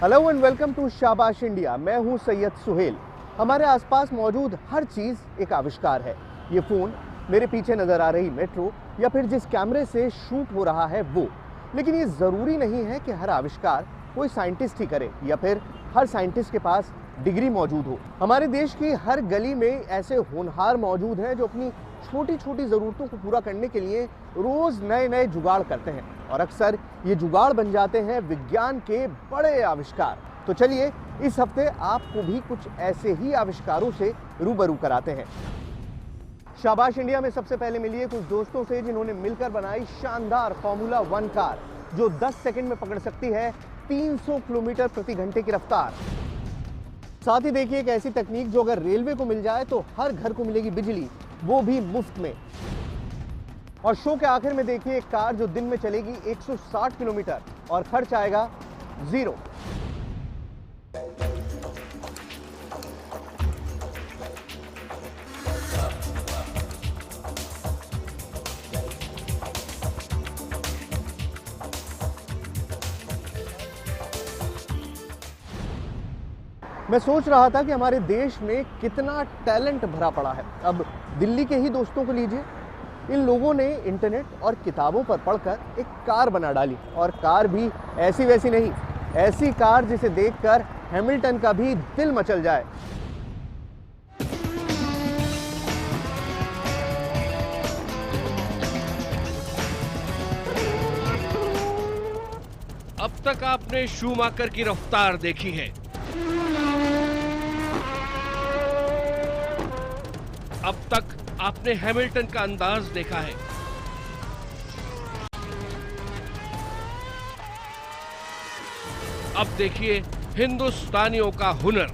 Hello and welcome to शाबाश India. मैं हूं सैयद सुहेल। हमारे आसपास मौजूद हर चीज़ एक आविष्कार है। ये फ़ोन, मेरे पीछे नज़र आ रही मेट्रो या फिर जिस कैमरे से शूट हो रहा है वो। लेकिन ये ज़रूरी नहीं है कि हर आविष्कार कोई साइंटिस्ट ही करे या फिर हर साइंटिस्ट के पास डिग्री मौजूद हो। हमारे देश की हर गली में ऐसे होनहार मौजूद हैं जो अपनी छोटी छोटी ज़रूरतों को पूरा करने के लिए रोज़ नए नए जुगाड़ करते हैं और अक्सर ये जुगाड़ बन जाते हैं विज्ञान के बड़े आविष्कार। तो चलिए इस हफ्ते आपको भी कुछ ऐसे ही आविष्कारों से रूबरू कराते हैं। शाबाश इंडिया में सबसे पहले मिलिए कुछ दोस्तों से जिन्होंने मिलकर बनाई शानदार फॉर्मूला 1 कार जो 10 सेकंड में पकड़ सकती है 300 किलोमीटर प्रति घंटे की रफ्तार। साथ ही देखिए एक ऐसी तकनीक जो अगर रेलवे को मिल जाए तो हर घर को मिलेगी बिजली, वो भी मुफ्त में। और शो के आखिर में देखिए एक कार जो दिन में चलेगी 160 किलोमीटर और खर्च आएगा 0। मैं सोच रहा था कि हमारे देश में कितना टैलेंट भरा पड़ा है। अब दिल्ली के ही दोस्तों को लीजिए, इन लोगों ने इंटरनेट और किताबों पर पढ़कर एक कार बना डाली। और कार भी ऐसी वैसी नहीं, ऐसी कार जिसे देखकर हैमिल्टन का भी दिल मचल जाए। अब तक आपने शूमाकर की रफ्तार देखी है, अब तक आपने हैमिल्टन का अंदाज देखा है। अब देखिए हिंदुस्तानियों का हुनर।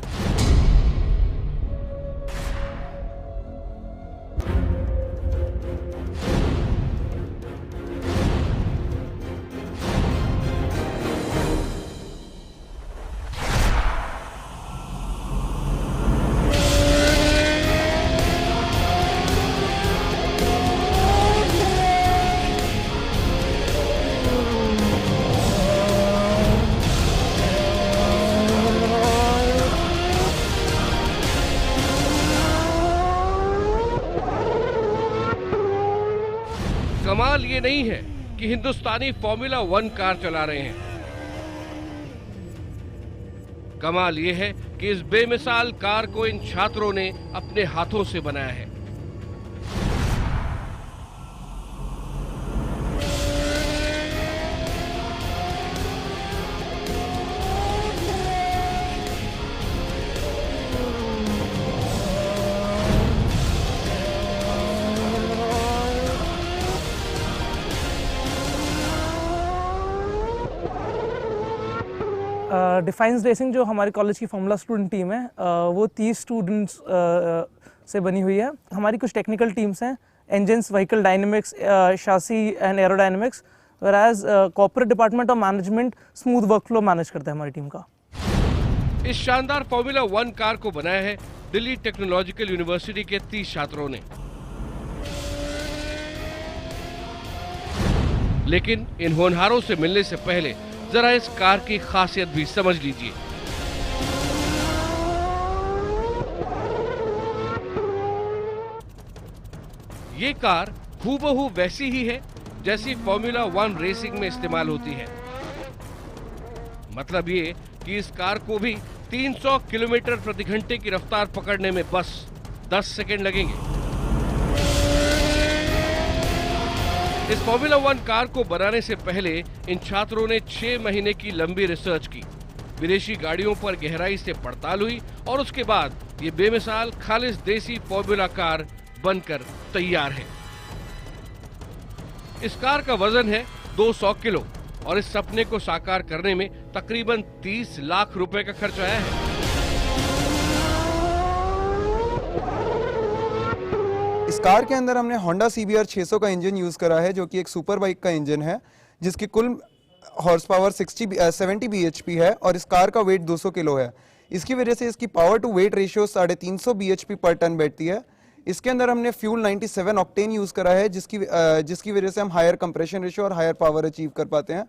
कमाल ये नहीं है कि हिंदुस्तानी फॉर्मूला 1 कार चला रहे हैं, कमाल ये है कि इस बेमिसाल कार को इन छात्रों ने अपने हाथों से बनाया है। डिफाइंस रेसिंग जो हमारे कॉलेज की फॉर्मूला स्टूडेंट टीम है वो 30 स्टूडेंट्स से बनी हुई है। हमारी कुछ टेक्निकल टीम्स हैं, इंजन्स, व्हीकल डायनेमिक्स, शासी and aerodynamics, whereas corporate department और मैनेजमेंट स्मूथ वर्कफ्लो मैनेज करता है हमारी टीम का। इस शानदार फॉर्मूला 1 कार को बनाया है दिल्ली टेक्नोलॉजिकल यूनिवर्सिटी के 30 छात्रों ने। लेकिन इन होनहारों से मिलने से पहले जरा इस कार की खासियत भी समझ लीजिए। ये कार हूबहू वैसी ही है जैसी फॉर्मूला 1 रेसिंग में इस्तेमाल होती है। मतलब ये कि इस कार को भी 300 किलोमीटर प्रति घंटे की रफ्तार पकड़ने में बस 10 सेकंड लगेंगे। इस फॉर्मूला 1 कार को बनाने से पहले इन छात्रों ने 6 महीने की लंबी रिसर्च की, विदेशी गाड़ियों पर गहराई से पड़ताल हुई और उसके बाद ये बेमिसाल खालिस देसी फॉर्मूला कार बनकर तैयार है। इस कार का वजन है 200 किलो और इस सपने को साकार करने में तकरीबन 30 लाख रुपए का खर्च आया है। इस कार के अंदर हमने होंडा CBR 600 का इंजन यूज़ करा है जो कि एक सुपर बाइक का इंजन है जिसकी कुल हॉर्स पावर 70 bhp है और इस कार का वेट 200 किलो है। इसकी वजह से इसकी power to weight ratio 350 bhp पर टन बैठती है। इसके अंदर हमने फ्यूल 97 ऑक्टेन यूज़ करा है जिसकी वजह से हम हायर कंप्रेशन रेशियो और हायर पावर अचीव कर पाते हैं।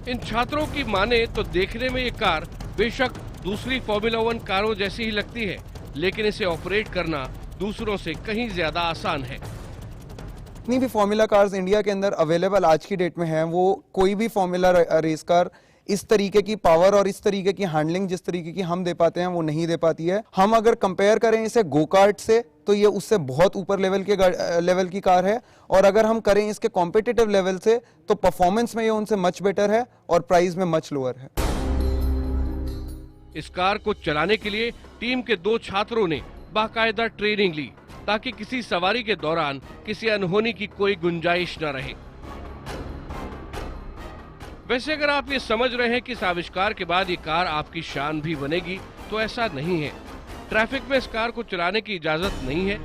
इन छात्रों की माने तो देखने में ये कार बेशक दूसरी फॉर्मूला 1 कारों जैसी ही लगती है, लेकिन इसे ऑपरेट करना दूसरों से कहीं ज्यादा आसान है। जितनी भी फॉर्मूला कार्स इंडिया के अंदर अवेलेबल आज की डेट में हैं, वो कोई भी फॉर्मूला रेस कार इस तरीके की पावर और इस तरीके की हैंडलिंग जिस तरीके की हम दे पाते हैं वो नहीं दे पाती है। हम अगर कंपेयर करें इसे गो कार्ट से तो ये उससे बहुत ऊपर लेवल की कार है, और अगर हम करें इसके कॉम्पिटिटिव लेवल से तो परफॉर्मेंस में ये उनसे मच बेटर है और प्राइस में मच लोअर है। इस कार को चलाने के लिए टीम के 2 छात्रों ने बाकायदा ट्रेनिंग ली, ताकि किसी सवारी के दौरान किसी अनहोनी की कोई गुंजाइश न रहे। वैसे अगर आप ये समझ रहे हैं कि इस आविष्कार के बाद ये कार आपकी शान भी बनेगी, तो ऐसा नहीं है। ट्रैफिक में इस कार को चलाने की इजाजत नहीं है।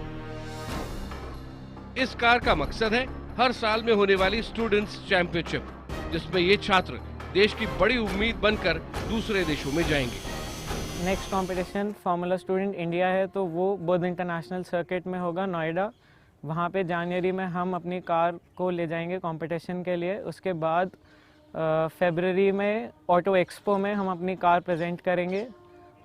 इस कार का मकसद है हर साल में होने वाली स्टूडेंट्स चैंपियनशिप, जिसमें ये छात्र देश की बड़ी उम्मीद बनकर दूसरे देशों में जाएंगे। Next competition formula student India है, तो वो बुद्ध इंटरनेशनल सर्किट में होगा नोएडा। वहाँ पे जनवरी में हम अपनी कार को ले जाएंगे कंपटीशन के लिए। उसके बाद फरवरी में ऑटो एक्सपो में हम अपनी कार प्रेजेंट करेंगे,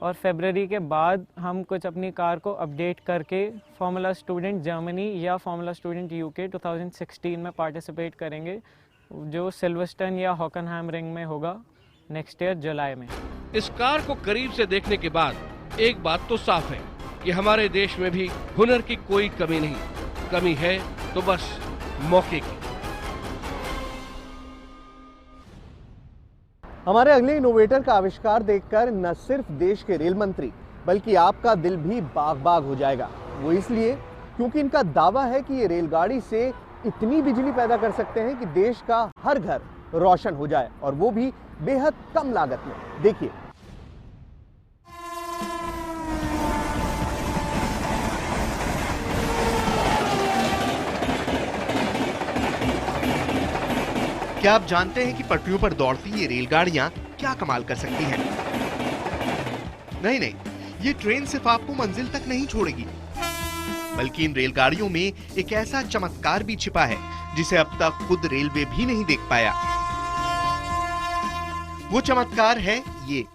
और फरवरी के बाद हम कुछ अपनी कार को अपडेट करके फार्मूला स्टूडेंट जर्मनी या फार्मूला स्टूडेंट यूके 2016 में पार्टिसिपेट करेंगे, जो सिल्वर्स्टन या हॉकनहैम रिंग में होगा नेक्स्ट ईयर जुलाई में। इस कार को करीब से देखने के बाद एक बात तो साफ है कि हमारे देश में भी हुनर की कोई कमी नहीं, कमी है तो बस मौके की। हमारे अगले इनोवेटर का आविष्कार देखकर न सिर्फ देश के रेल मंत्री बल्कि आपका दिल भी बाग बाग हो जाएगा। वो इसलिए क्योंकि इनका दावा है कि ये रेलगाड़ी से इतनी बिजली पैदा कर सकते हैं कि देश का हर घर रोशन हो जाए, और वो भी बेहद कम लागत में। देखिए। क्या आप जानते हैं कि पटरियों पर दौड़ती ये रेलगाड़ियां क्या कमाल कर सकती हैं? नहीं, ये ट्रेन सिर्फ आपको मंजिल तक नहीं छोड़ेगी, बल्कि इन रेलगाड़ियों में एक ऐसा चमत्कार भी छिपा है जिसे अब तक खुद रेलवे भी नहीं देख पाया। वो चमत्कार है ये।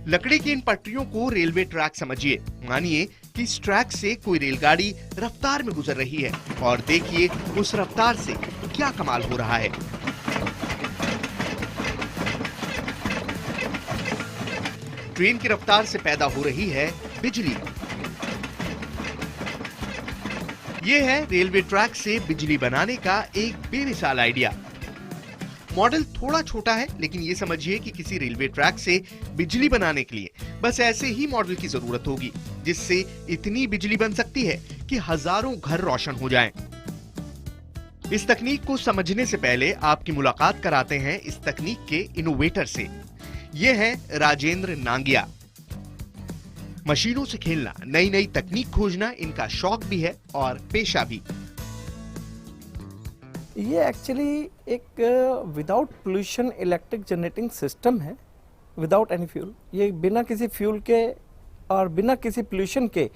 लकड़ी की इन पटरियों को रेलवे ट्रैक समझिए। मानिए कि इस ट्रैक से कोई रेलगाड़ी रफ्तार में गुजर रही है, और देखिए उस रफ्तार से क्या कमाल हो रहा है। ट्रेन की रफ्तार से पैदा हो रही है बिजली। यह है रेलवे ट्रैक से बिजली बनाने का एक बेमिसाल आइडिया। मॉडल थोड़ा छोटा है, लेकिन ये समझिए कि किसी रेलवे ट्रैक से बिजली बनाने के लिए बस ऐसे ही मॉडल की जरूरत होगी, जिससे इतनी बिजली बन सकती है कि हजारों घर रोशन हो जाएं। इस तकनीक को समझने से पहले आपकी मुलाकात कराते हैं इस तकनीक के इनोवेटर से। ये है राजेंद्र नांगिया। मशीनों से खेलना, नई नई तकनीक खोजना इनका शौक भी है और पेशा भी। ये एक्चुअली एक without pollution electric generating system है, विदाउट एनी फ्यूल। ये बिना किसी फ्यूल के और बिना किसी पोल्यूशन के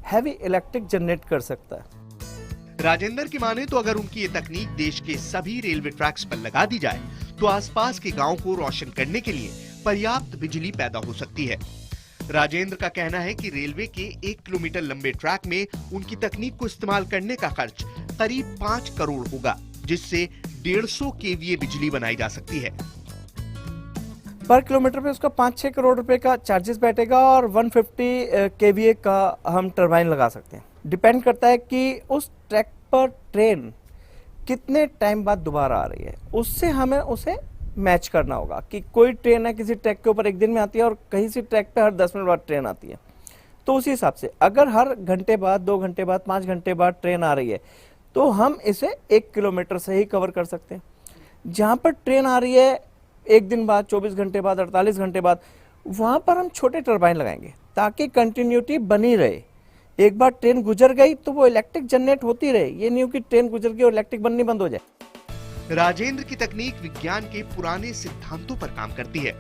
हैवी इलेक्ट्रिक जनरेट कर सकता है। राजेंद्र की माने तो अगर उनकी ये तकनीक देश के सभी रेलवे ट्रैक्स पर लगा दी जाए तो आसपास के गांव को रोशन करने के लिए पर्याप्त बिजली पैदा हो सकती है। राजेंद्र का कहना है कि रेलवे के 1 किलोमीटर लंबे ट्रैक में उनकी तकनीक को इस्तेमाल करने का खर्च करीब 5 करोड़ होगा, जिससे 150 केवीए बिजली बनाई जा सकती है। पर किलोमीटर पे उसका 5-6 करोड़ रुपए का चार्जेस बैठेगा, और 150 केवीए का हम टरबाइन लगा सकते हैं। डिपेंड करता है कि उस ट्रैक पर ट्रेन कितने टाइम बाद दोबारा आ रही है, उससे हमें उसे मैच करना होगा। कि कोई ट्रेन है किसी ट्रैक के ऊपर 1 दिन में आती है और कहीं से ट्रैक पे हर 10 मिनट बाद ट्रेन आती है, तो उसी हिसाब से अगर हर घंटे बाद, 2 घंटे बाद, 5 घंटे बाद ट्रेन आ रही है तो हम इसे 1 किलोमीटर से ही कवर कर सकते हैं। जहाँ पर ट्रेन आ रही है 1 दिन बाद, 24 घंटे बाद, 48 घंटे बाद, वहाँ पर हम छोटे टरबाइन लगाएंगे ताकि कंटिन्यूटी बनी रहे। एक बार ट्रेन गुजर गई तो वो इलेक्ट्रिक जनरेट होती रहे, ये नहीं हो कि ट्रेन गुजर गई और इलेक्ट्रिक बननी बंद हो जाए। राजेंद्र की तकनीक विज्ञान के पुराने सिद्धांतों पर काम करती है।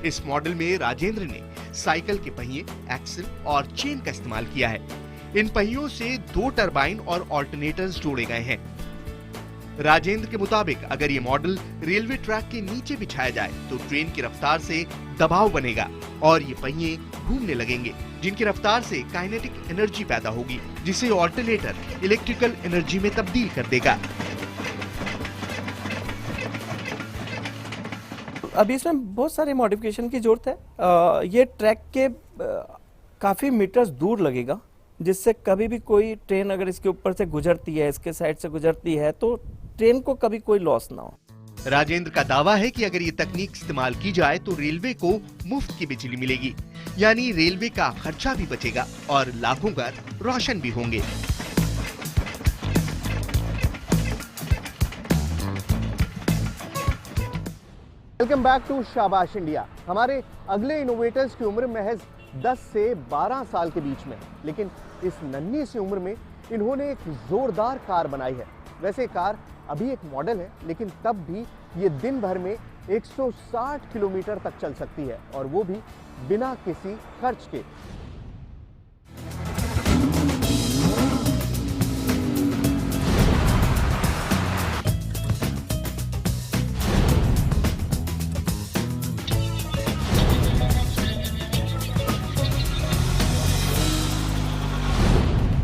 इस मॉडल में राजेंद्र ने साइकिल के पहिए, एक्सल और चेन का इस्तेमाल किया है। इन पहियों से 2 टरबाइन और ऑल्टरनेटर्स जोड़े गए हैं। राजेंद्र के मुताबिक अगर ये मॉडल रेलवे ट्रैक के नीचे बिछाया जाए तो ट्रेन की रफ्तार से दबाव बनेगा और ये पहिए घूमने लगेंगे, जिनकी रफ्तार से काइनेटिक एनर्जी पैदा होगी, जिसे ऑल्टरनेटर इलेक्ट्रिकल एनर्जी में तब्दील कर देगा। अभी इसमें बहुत सारे मॉडिफिकेशन की जरूरत है। ये ट्रैक के काफ़ी मीटर्स दूर लगेगा, जिससे कभी भी कोई ट्रेन अगर इसके ऊपर से गुजरती है, इसके साइड से गुजरती है, तो ट्रेन को कभी कोई लॉस ना हो। राजेंद्र का दावा है कि अगर ये तकनीक इस्तेमाल की जाए तो रेलवे को मुफ्त की बिजली मिलेगी, यानी रेलवे का खर्चा भी बचेगा और लाखों घर रोशन भी होंगे। वेलकम बैक टू शाबाश इंडिया। हमारे अगले इनोवेटर्स की उम्र महज 10 से 12 साल के बीच में, लेकिन इस नन्ही सी उम्र में इन्होंने एक जोरदार कार बनाई है। वैसे कार अभी एक मॉडल है, लेकिन तब भी ये दिन भर में 160 किलोमीटर तक चल सकती है, और वो भी बिना किसी खर्च के।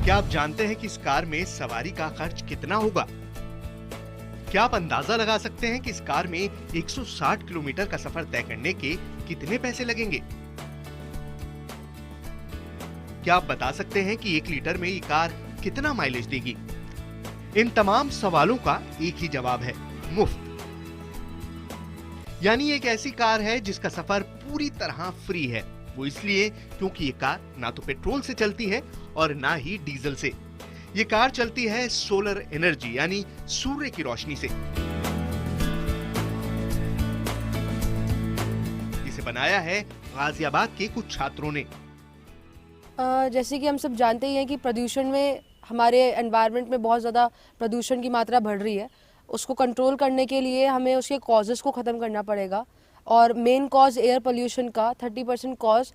क्या आप जानते हैं कि इस कार में सवारी का खर्च कितना होगा? क्या आप अंदाजा लगा सकते हैं कि इस कार में 160 किलोमीटर का सफर तय करने के कितने पैसे लगेंगे? क्या आप बता सकते हैं कि 1 लीटर में ये कार कितना माइलेज देगी? इन तमाम सवालों का एक ही जवाब है, मुफ्त। यानी एक ऐसी कार है जिसका सफर पूरी तरह फ्री है। वो इसलिए क्योंकि ये कार ना तो पेट्रोल से चलती है और ना ही डीजल से। ये कार चलती है सोलर एनर्जी यानी सूर्य की रोशनी से। इसे बनाया है गाजियाबाद के कुछ छात्रों ने। जैसे कि हम सब जानते ही हैं कि प्रदूषण में हमारे एनवायरनमेंट में बहुत ज़्यादा प्रदूषण की मात्रा बढ़ रही है। उसको कंट्रोल करने के लिए हमें उसके कॉजेज़ को ख़त्म करना पड़ेगा, और मेन कॉज एयर पोल्यूशन का 30% कॉज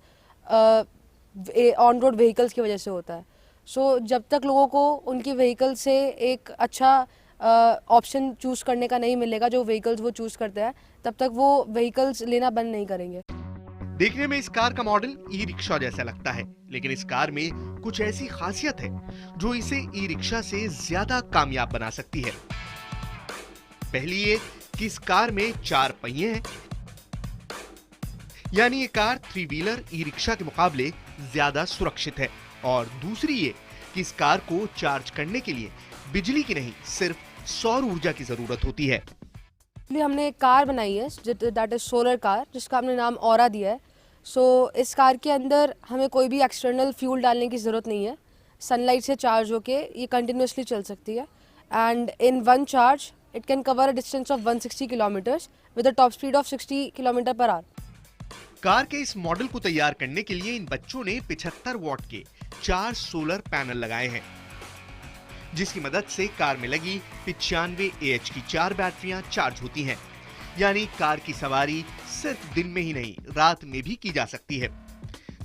ऑन रोड व्हीकल्स की वजह से होता है। सो जब तक लोगों को उनकी व्हीकल से एक अच्छा ऑप्शन चूज़ करने का नहीं मिलेगा, जो व्हीकल्स वो चूज़ करते हैं, तब तक वो व्हीकल्स लेना बंद नहीं करेंगे। देखने में इस कार का मॉडल ई रिक्शा जैसा लगता है, लेकिन इस कार में कुछ ऐसी खासियत है जो इसे ई रिक्शा से ज्यादा कामयाब बना सकती है। पहली ये कि इस कार में 4 पहिए हैं, यानी ये कार 3 व्हीलर ई रिक्शा के मुकाबले ज्यादा सुरक्षित है। और दूसरी ये कि इस कार को चार्ज करने के लिए बिजली की नहीं, सिर्फ सौर ऊर्जा की जरूरत होती है। हमने एक कार बनाई है दैट इज सोलर कार, जिसका हमने नाम ऑरा दिया है। सो इस कार के अंदर हमें कोई भी एक्सटर्नल फ्यूल डालने की ज़रूरत नहीं है। सनलाइट से चार्ज होके ये कंटिन्यूसली चल सकती है, and in one charge it can cover a distance of 160 kilometres with a top speed of 60 kilometre per hour. Car के इस मॉडल को तैयार करने के लिए इन बच्चों ने 75 वॉट के 4 सोलर पैनल लगाए हैं, जिसकी मदद से कार में लगी 95 AH की 4 बैटरियां चार्ज होती हैं। यानी कार की सवारी सिर्फ दिन में ही नहीं, रात में भी की जा सकती है।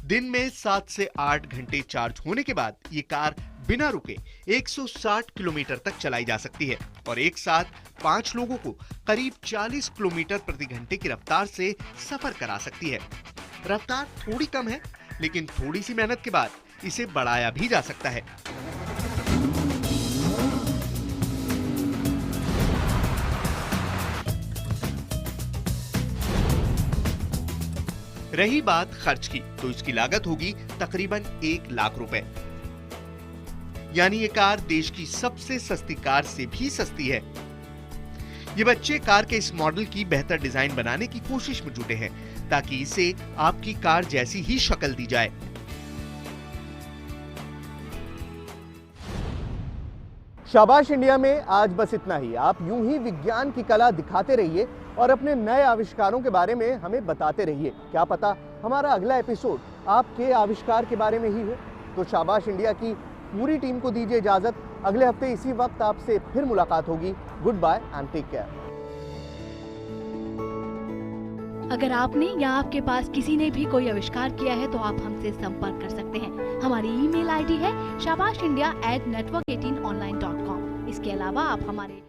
दिन में 7 से 8 घंटे चार्ज होने के बाद ये कार बिना रुके 160 किलोमीटर तक चलाई जा सकती है, और एक साथ 5 लोगों को करीब 40 किलोमीटर प्रति घंटे की रफ्तार से सफर करा सकती है। रफ्तार थोड़ी कम है, लेकिन थोड़ी सी मेहनत के बाद इसे बढ़ाया भी जा सकता है। रही बात खर्च की, तो इसकी लागत होगी तकरीबन 1 लाख रुपए। यानी ये कार देश की सबसे सस्ती कार से भी सस्ती है। ये बच्चे कार के इस मॉडल की बेहतर डिजाइन बनाने की कोशिश में जुटे हैं, ताकि इसे आपकी कार जैसी ही शक्ल दी जाए। शाबाश इंडिया में आज बस इतना ही। आप यूं ही विज्ञान की कला दिखाते रहिए और अपने नए आविष्कारों के बारे में हमें बताते रहिए। क्या पता हमारा अगला एपिसोड आपके आविष्कार के बारे में ही हो। तो शाबाश इंडिया की पूरी टीम को दीजिए इजाजत। अगले हफ्ते इसी वक्त आपसे फिर मुलाकात होगी। Goodbye and take care. अगर आपने या आपके पास किसी ने भी कोई आविष्कार किया है तो आप हमसे संपर्क कर सकते हैं। हमारी ईमेल आईडी है shabaashindia@network18online.com। इसके अलावा आप हमारे